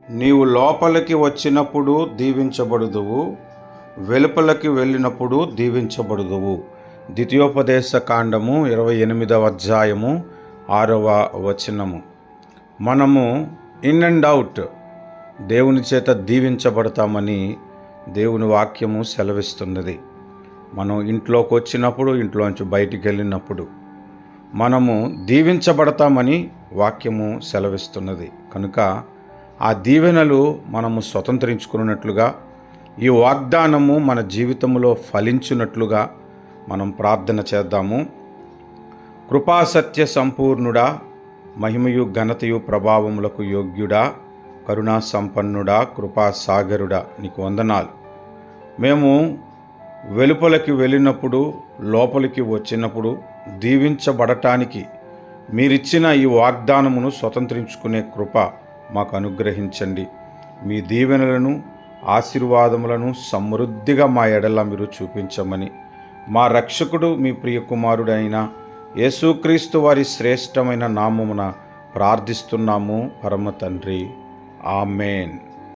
నీవు లోపలికి వచ్చినప్పుడు దీవించబడుదువు, వెలుపలికి వెళ్ళినప్పుడు దీవించబడుదువు. ద్వితీయోపదేశ కాండము 28వ అధ్యాయము 6వ వచనము. మనము ఇన్ అండ్ అవుట్ దేవుని చేత దీవించబడతామని దేవుని వాక్యము సెలవిస్తున్నది. మనం ఇంట్లోకి వచ్చినప్పుడు, ఇంట్లోంచి బయటికి వెళ్ళినప్పుడు మనము దీవించబడతామని వాక్యము సెలవిస్తున్నది. కనుక ఆ దీవెనలు మనము స్వతంత్రించుకున్నట్లుగా, ఈ వాగ్దానము మన జీవితంలో ఫలించున్నట్లుగా మనం ప్రార్థన చేద్దాము. కృపాసత్య సంపూర్ణుడా, మహిమయు ఘనతయు ప్రభావములకు యోగ్యుడా, కరుణా సంపన్నుడా, కృపాసాగరుడా, నీకు వందనాలు. మేము వెలుపలికి వెళ్ళినప్పుడు, లోపలికి వచ్చినప్పుడు దీవించబడటానికి మీరిచ్చిన ఈ వాగ్దానమును స్వతంత్రించుకునే కృప మాకు అనుగ్రహించండి. మీ దీవెనలను, ఆశీర్వాదములను సమృద్ధిగా మా ఎడల మీరు చూపించమని మా రక్షకుడు, మీ ప్రియకుమారుడైన యేసుక్రీస్తు వారి శ్రేష్టమైన నామమున ప్రార్థిస్తున్నాము పరమ తండ్రి. ఆమేన్.